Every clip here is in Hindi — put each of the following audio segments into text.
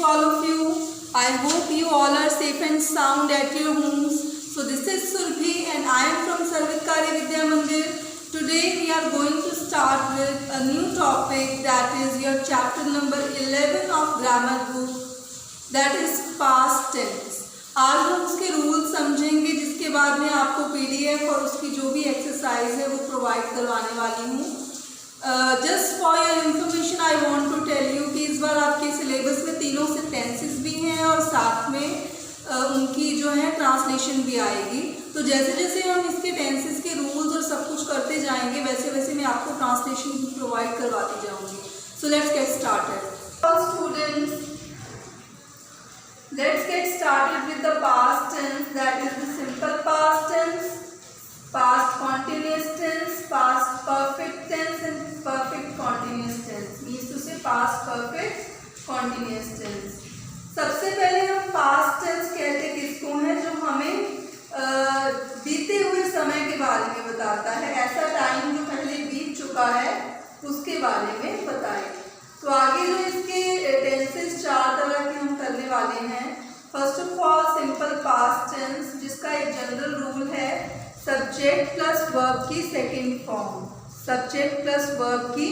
all of you. I hope you all are safe and sound at your homes. So this is Surbhi and I am from Sarvitkarya Vidya Mandir. Today we are going to start with a new topic, that is your chapter number 11 of grammar book, that is past tense. आज हम उसके रूल्स समझेंगे, जिसके बाद में आपको PDF और उसकी जो भी एक्सरसाइज है वो प्रोवाइड करवाने वाली हूँ. Just for your information I want to tell you कि इस बार आपके सिलेबस में तीनों से टेंसेस भी हैं और साथ में उनकी जो है ट्रांसलेशन भी आएगी. तो जैसे जैसे हम इसके टेंसेस के रूल्स और सब कुछ करते जाएंगे वैसे वैसे मैं आपको ट्रांसलेशन भी प्रोवाइड करवाती जाऊँगी. So let's get started. Students, let's get started with the past tense, that is the simple past tense, past continuous tense, past perfect tense and perfect continuous tense. Means to say past perfect continuous tense. सबसे पहले हम past tense कहते किसको हैं, जो हमें बीते हुए समय के बारे में बताता है, ऐसा टाइम जो पहले बीत चुका है उसके बारे में बताए. तो आगे जो इसके टेंसेस 4 तरह के हम करने वाले हैं. First of all simple past tense, जिसका एक जनरल रूल है सब्जेक्ट प्लस वर्ब की second form. Subject plus verb की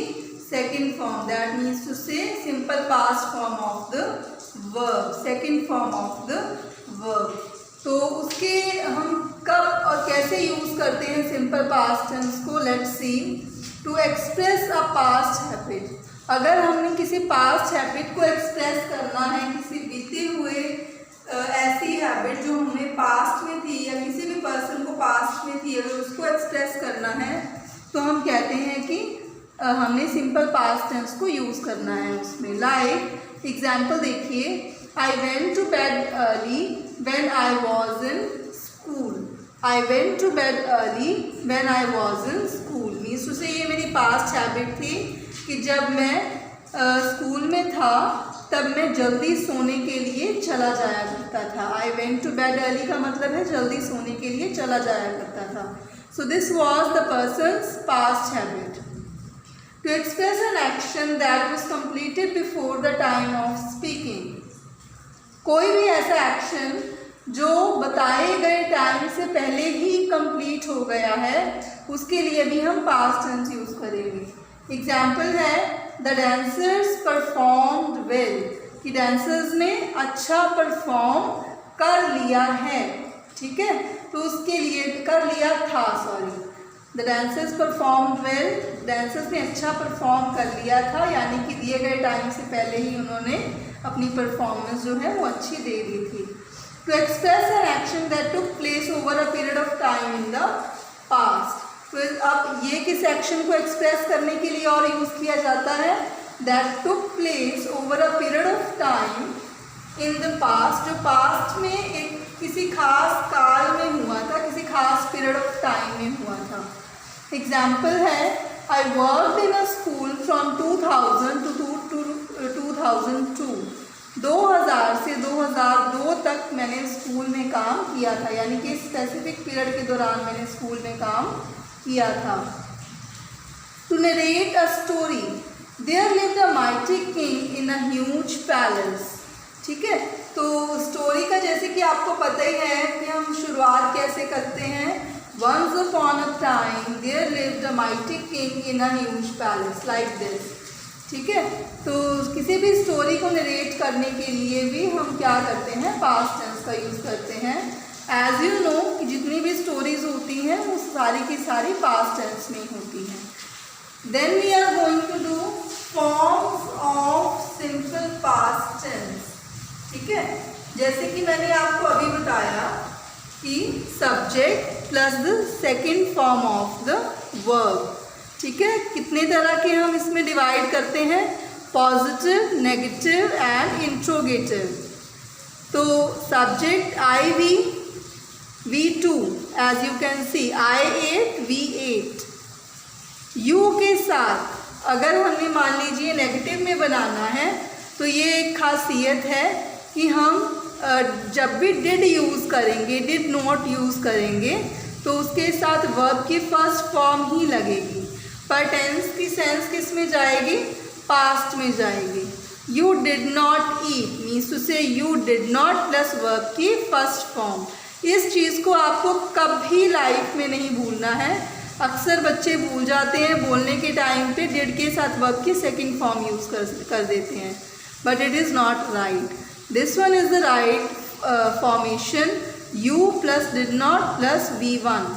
second form, that means to say simple past form of the verb, second form of the verb. तो उसके हम कब और कैसे यूज करते हैं सिंपल पास्ट टेंस को, let's see. To express a past habit, अगर हमने किसी पास्ट हैबिट को एक्सप्रेस करना है, किसी बीते हुए ऐसी हैबिट जो हमें पास्ट में थी या किसी भी पर्सन को पास्ट में थी, अगर उसको एक्सप्रेस करना है तो हम कहते हैं कि हमने सिंपल पास्ट टेंस को यूज़ करना है उसमें. लाइक एग्जाम्पल देखिए, I went to bed early when I was in school. I went to bed early when I was in school means to say ये मेरी पास्ट हैबिट थी कि जब मैं स्कूल में था तब मैं जल्दी सोने के लिए चला जाया करता था. I went to bed early का मतलब है जल्दी सोने के लिए चला जाया करता था. So this was the person's past habit. To express an action that was completed before the time of speaking, कोई भी ऐसा एक्शन जो बताए गए टाइम से पहले ही कंप्लीट हो गया है उसके लिए भी हम पास्ट टेंस यूज करेंगे. एग्जाम्पल है द डांसर्स परफॉर्म्ड वेल, कि डांसर्स ने अच्छा परफॉर्म कर लिया है. ठीक है, तो उसके लिए कर लिया था, sorry. The dancers performed well, dancers ने अच्छा परफॉर्म कर लिया था, यानी कि दिए गए टाइम से पहले ही उन्होंने अपनी परफॉर्मेंस जो है वो अच्छी दे दी थी. To express an action that took place over a period of time in the past. तो अब ये किस एक्शन को एक्सप्रेस करने के लिए और यूज़ किया जाता है, that took place over a period of time in the past, जो पास्ट में एक किसी खास काल में हुआ था, किसी खास पीरियड ऑफ टाइम में हुआ था. एग्जाम्पल है I worked in a school from 2000 to 2002. 2000 से 2002 तक मैंने स्कूल में काम किया था, यानी कि स्पेसिफिक पीरियड के दौरान मैंने स्कूल में काम किया था. To narrate a story, there lived a mighty king in a huge palace. ठीक है, तो स्टोरी का जैसे कि आपको पता ही है कि हम शुरुआत कैसे करते हैं. Once upon a time there lived a mighty king in a huge palace, like this. ठीक है, तो किसी भी स्टोरी को नरेट करने के लिए भी हम क्या करते हैं, पास्ट टेंस का यूज़ करते हैं. एज यू नो कि जितनी भी स्टोरीज होती हैं वो सारी की सारी पास्ट टेंस में होती हैं. Then we are going to do forms of simple past tense. ठीक है, जैसे कि मैंने आपको अभी बताया कि subject plus the second form of the verb. ठीक है, कितने तरह के हम इसमें डिवाइड करते हैं, पॉजिटिव, नेगेटिव एंड इंट्रोगेटिव. तो subject I we, V2 as you can see, I ate, we ate. U के साथ अगर हमने मान लीजिए नेगेटिव में बनाना है तो ये एक खासियत है कि हम जब भी डिड यूज़ करेंगे, डिड नॉट यूज़ करेंगे तो उसके साथ वर्ब की फर्स्ट फॉर्म ही लगेगी, पर टेंस की सेंस किस में जाएगी, पास्ट में जाएगी. You did not eat means to say you did not plus verb की फर्स्ट फॉर्म। इस चीज़ को आपको कभी लाइफ में नहीं भूलना है। अक्सर बच्चे भूल जाते हैं, बोलने के टाइम पे डिड के साथ वर्ब की सेकंड फॉर्म यूज़ कर देते हैं, but it is not right. This one is the right formation, you plus did not plus V1।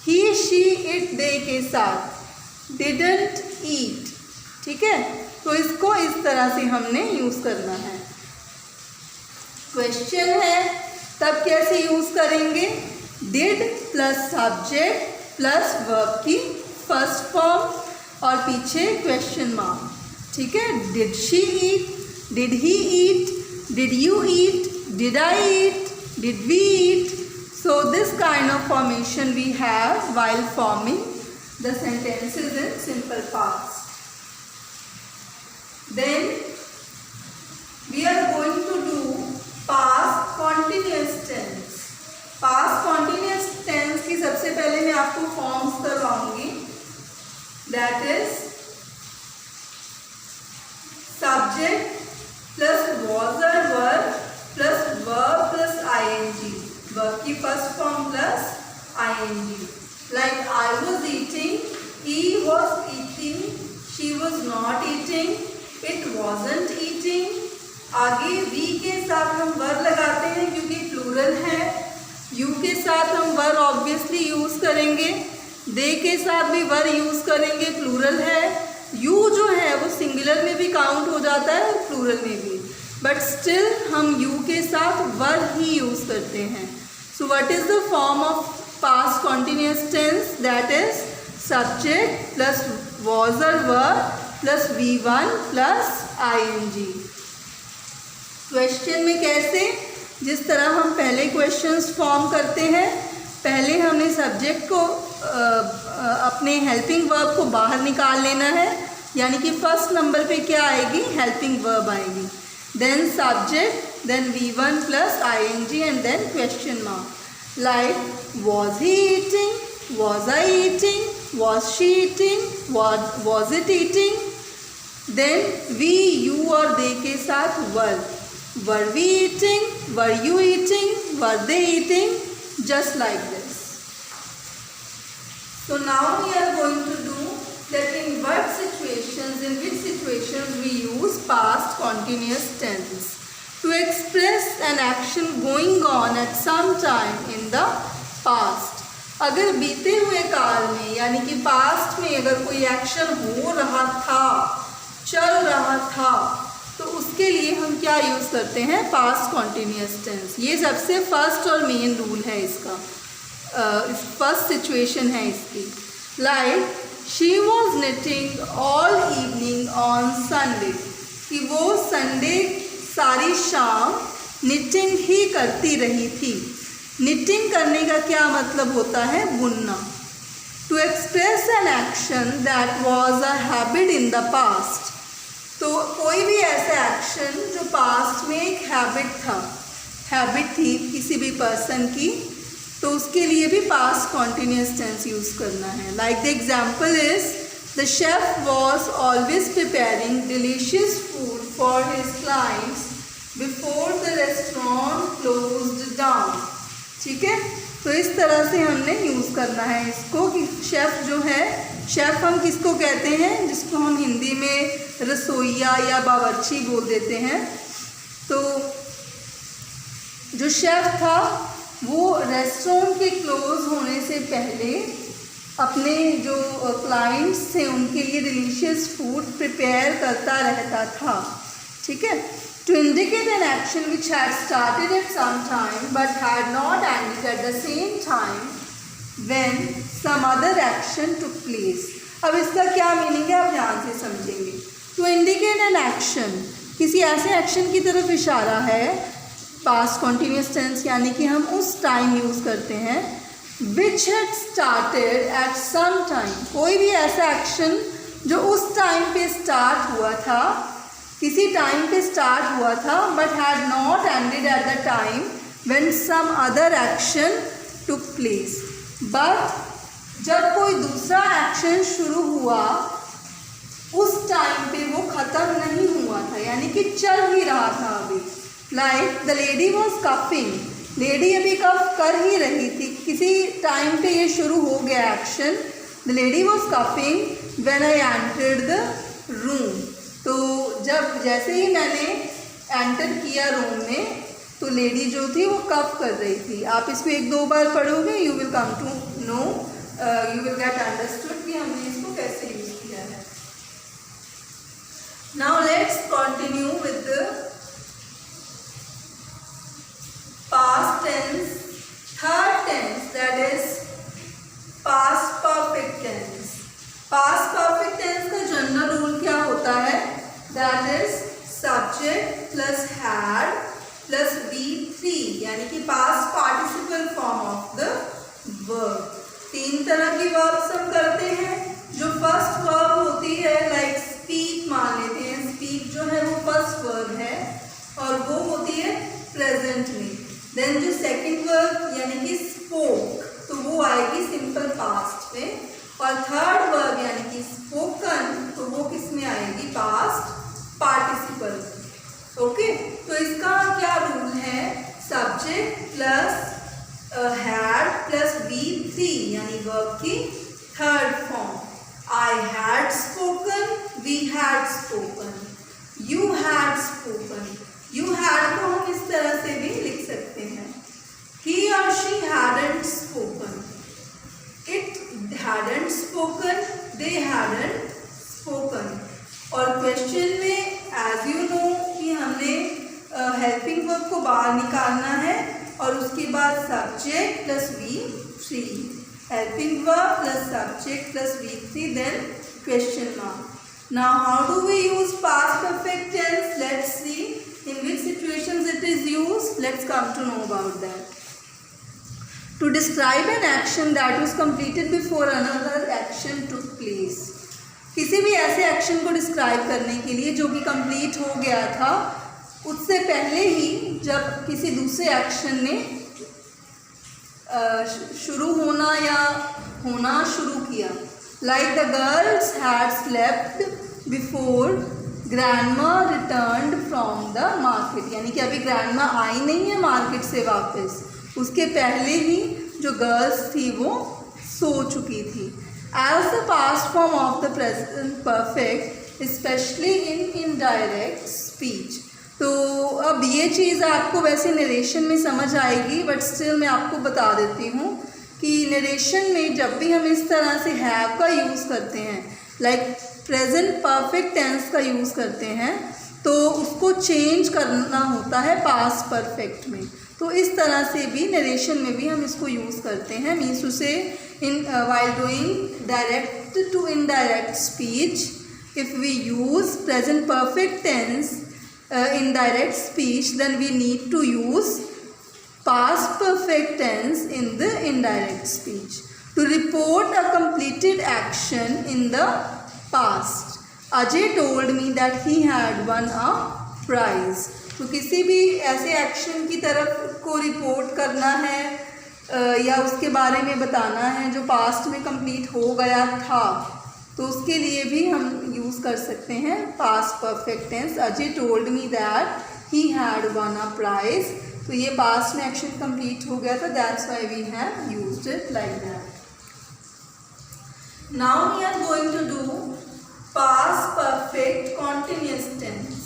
He she it they के साथ डिडंट ईट, ठीक है। तो इसको इस तरह से हमने यूज़ करना है। क्वेश्चन है तब कैसे यूज़ करेंगे, did plus subject plus verb की फर्स्ट फॉर्म और पीछे क्वेश्चन मार्क, ठीक है। Did she eat, did he eat, did you eat, did I eat, did we eat. So this kind of formation we have while forming the sentences in simple past. Then we are going to do past continuous tense. Past continuous tense की सबसे पहले मैं आपको forms करवाऊंगी। That is subject plus was or were plus verb plus ing, verb की first form plus ing। Like I was eating, he was eating, she was not eating, it wasn't eating. आगे वी के साथ हम वर लगाते हैं क्योंकि प्लूरल है। यू के साथ हम वर ऑब्वियसली यूज़ करेंगे, दे के साथ भी वर यूज़ करेंगे, प्लूरल है। यू जो है वो सिंगुलर में भी काउंट हो जाता है और प्लूरल में भी, बट स्टिल हम यू के साथ वर ही यूज़ करते हैं। So what is the form of past continuous tense? That is subject plus was or were plus V1 plus ing। Question में कैसे, जिस तरह हम पहले क्वेश्चंस फॉर्म करते हैं, पहले हमने सब्जेक्ट को अपने हेल्पिंग वर्ब को बाहर निकाल लेना है, यानी कि फर्स्ट नंबर पे क्या आएगी, हेल्पिंग वर्ब आएगी, then subject, then V1 plus ing and then question mark. Like was he eating, was I eating, was she eating, was it eating. Then we, you और they के साथ were we eating, were you eating, were they eating, just like this. So now we are going to do that in what situations, in which situations we use past continuous tense to express an action going on at some time in the past. अगर बीते हुए काल में यानी कि पास्ट में अगर कोई एक्शन हो रहा था, चल रहा था, तो उसके लिए हम क्या यूज़ करते हैं, पास्ट कॉन्टिन्यूस टेंस। ये सबसे फर्स्ट और मेन रूल है इसका, फर्स्ट सिचुएशन है इसकी। Like she was knitting all evening on Sunday, कि वो संडे सारी शाम निटिंग ही करती रही थी। निटिंग करने का क्या मतलब होता है, बुनना। To express an action that was a habit in the past, तो कोई भी ऐसा एक्शन जो पास्ट में एक हैबिट थी किसी भी पर्सन की, तो उसके लिए भी पास्ट कॉन्टिन्यूस टेंस यूज़ करना है। Like the example is the chef was always preparing delicious food for his clients before the restaurant closed down, ठीक है। तो इस तरह से हमने यूज़ करना है इसको कि शेफ़ जो है, शेफ़ हम किसको कहते हैं, जिसको हम हिंदी में रसोइया या बावर्ची बोल देते हैं। तो जो शेफ़ था वो रेस्टोरेंट के क्लोज होने से पहले अपने जो क्लाइंट्स थे उनके लिए डिलीशियस फूड प्रिपेयर करता रहता था, ठीक है। To indicate an action which had started at some time but had not ended at the same time when some other action took place. अब इसका क्या मीनिंग है, आप ध्यान से समझेंगे। टू इंडिकेट एन एक्शन, किसी ऐसे एक्शन की तरफ इशारा है, पास्ट कॉन्टिन्यूस टेंस यानी कि हम उस टाइम यूज़ करते हैं, which had started at some time, कोई भी ऐसा एक्शन जो उस टाइम पे स्टार्ट हुआ था, किसी टाइम पे स्टार्ट हुआ था, but had not ended at the time when some other action took place. But जब कोई दूसरा एक्शन शुरू हुआ उस टाइम पे वो ख़त्म नहीं हुआ था, यानी कि चल ही रहा था अभी। Like the lady was coughing, lady अभी कफ कर ही रही थी, किसी टाइम पे ये शुरू हो गया action. The lady was coughing when I entered the room, तो जब जैसे ही मैंने एंटर किया रूम में तो लेडी जो थी वो कफ कर रही थी। आप इसको 1-2 बार पढ़ोगे, you will come to know, you will get understood कि हमने इसको कैसे यूज किया है। Now let's continue with the past tense, third tense, that is past perfect tense. Past perfect tense का जनरल रूल क्या होता है? That is subject plus had plus V3, यानी कि past participle form of the verb. 3 तरह की वर्ब्स हम करते हैं। जो फर्स्ट वर्ब होती है, लाइक स्पीक मान लेते हैं, स्पीक जो है वो फर्स्ट वर्ब है और वो होती है प्रेजेंट में। देन जो सेकंड वर्ब यानी कि स्पोक, तो वो आएगी सिंपल पास्ट में। और थर्ड वर्ब यानी कि स्पोकन, तो वो किस में आएगी? Past participle. ओके, तो इसका क्या रूल है? Subject plus had plus V3, यानी वर्ब की third form. I had spoken, we had spoken, you had spoken. You had को हम इस तरह से भी लिख सकते हैं, he or she hadn't spoken, it hadn't spoken, they hadn't spoken। और क्वेश्चन में एज यू नो कि हमने हेल्पिंग वर्ब को बाहर निकालना है और उसके बाद subject plus V3, helping verb plus subject plus V3, then question mark. Now how do we use past perfect tense? Let's see in which situations it is used. Let's come to know about that. To describe an action that was completed before another action took place. किसी भी ऐसे एक्शन को डिस्क्राइब करने के लिए जो कि कंप्लीट हो गया था, उससे पहले ही जब किसी दूसरे एक्शन ने शुरू होना या होना शुरू किया। Like the girls had slept before grandma returned from the market, यानी कि अभी ग्रैंडमा आई नहीं है मार्केट से वापस, उसके पहले ही जो गर्ल्स थी वो सो चुकी थी। As the past form of the present perfect specially in indirect speech. तो अब ये चीज़ आपको वैसे नरेशन में समझ आएगी, बट स्टिल मैं आपको बता देती हूँ कि नरेशन में जब भी हम इस तरह से हैव का यूज़ करते हैं, लाइक प्रेजेंट परफेक्ट टेंस का यूज़ करते हैं, तो उसको चेंज करना होता है पास्ट परफेक्ट में। तो इस तरह से भी नरेशन में भी हम इसको यूज़ करते हैं। Means to say in while doing direct to indirect speech, if we use present perfect tense in direct speech, then we need to use past perfect tense in the indirect speech to report a completed action in the past. Ajay told me that he had won a prize. तो किसी भी ऐसे एक्शन की तरफ को रिपोर्ट करना है या उसके बारे में बताना है जो पास्ट में कंप्लीट हो गया था, तो उसके लिए भी हम यूज़ कर सकते हैं past perfect tense. Ajay told me that he had won a prize, तो ये पास्ट में एक्शन कंप्लीट हो गया था, that's why we have used it like that. Now we are going to do past perfect continuous tense.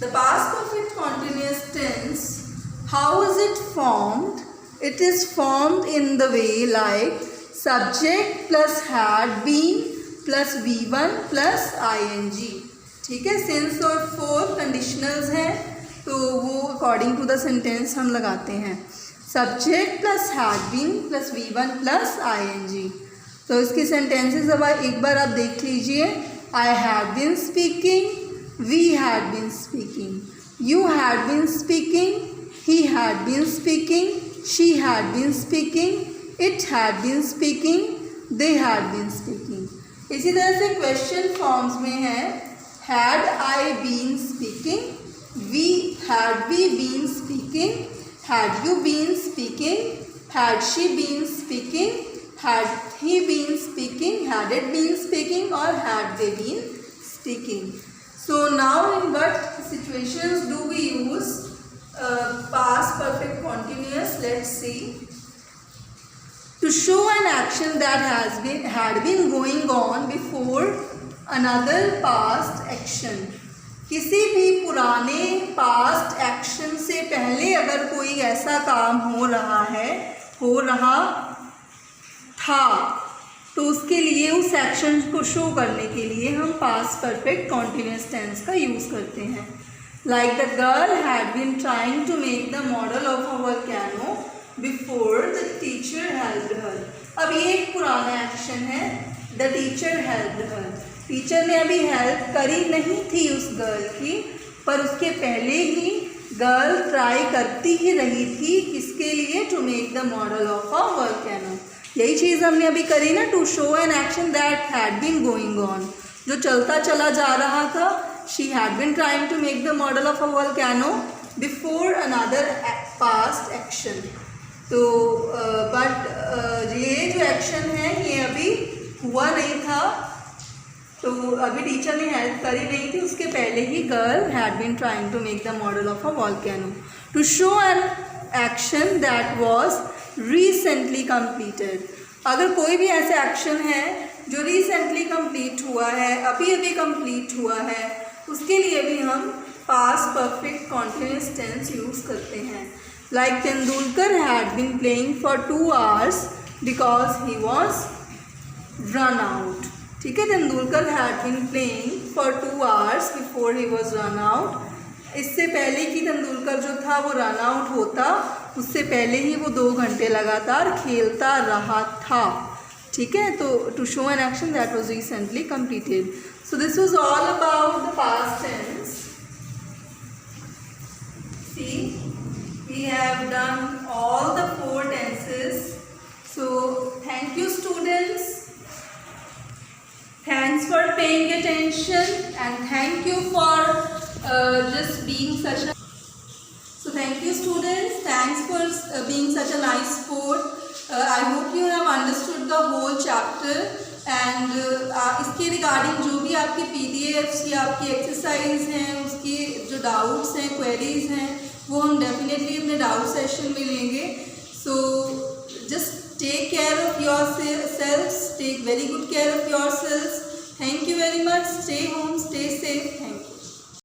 The past perfect continuous tense, how is it formed? It is formed in the way like subject plus had been plus V1 plus ING। ठीक है, सिंस और फोर कंडीशनल्स हैं, तो वो अकॉर्डिंग टू द सेंटेंस हम लगाते हैं। Subject plus had been plus V1 plus ING। तो इसके सेंटेंसेस अब एक बार आप देख लीजिए। I had been speaking, we had been speaking, you had been speaking, he had been speaking, she had been speaking, it had been speaking, they had been speaking. इसी तरह से क्वेश्चन फॉर्म्स में है had I been speaking, we had we been speaking, had you been speaking, had she been speaking, had he been speaking, had it been speaking, or had they been speaking. So now in what situations do we use past perfect continuous? Let's see. To show an action that had been going on before another past action. किसी भी पुराने पास्ट एक्शन से पहले अगर कोई ऐसा काम हो रहा था, तो उसके लिए उस एक्शन को शो करने के लिए हम पास्ट परफेक्ट कॉन्टिन्यूस टेंस का यूज़ करते हैं. Like the girl had been trying to make the model of a volcano before the teacher helped her. अब ये एक पुराना एक्शन है. The teacher helped her. Teacher ने अभी हेल्प करी नहीं थी उस गर्ल की, पर उसके पहले ही गर्ल ट्राई करती ही रही थी. किसके लिए? To make the model of a volcano. यही चीज़ हमने अभी करी ना. To show an action that had been going on, जो चलता चला जा रहा था. She had been trying to make the model of a volcano before another past action. तो बट ये जो एक्शन है ये अभी हुआ नहीं था, तो अभी टीचर ने हेल्प करी नहीं थी. उसके पहले ही girl had been trying to make the model of a volcano. To show an action that was recently completed. अगर कोई भी ऐसा एक्शन है जो रिसेंटली कंप्लीट हुआ है, अभी अभी कंप्लीट हुआ है, उसके लिए भी हम past perfect continuous tense use करते हैं. Like Tendulkar had been playing for 2 hours because he was run out. ठीक है, Tendulkar had been playing for 2 hours before he was run out. इससे पहले कि तेंदुलकर जो था वो रन आउट होता, उससे पहले ही वो 2 घंटे लगातार खेलता रहा था. ठीक है, तो to show an action that was recently completed. So this was all about the past tense. See, we have done all the 4 tenses. So thank you students. Thanks for paying attention and thank you for just being such a. So thank you students. Thanks for being such a nice sport. I hope you have understood the whole chapter and इसके रिगार्डिंग जो भी आपके PDFs या आपकी एक्सरसाइज हैं, उसकी जो डाउट्स हैं, क्वेरीज हैं, वो हम डेफिनेटली अपने डाउट सेशन में लेंगे. So just take care of yourself, take very good care of yourself. Thank you very much. Stay home, stay safe.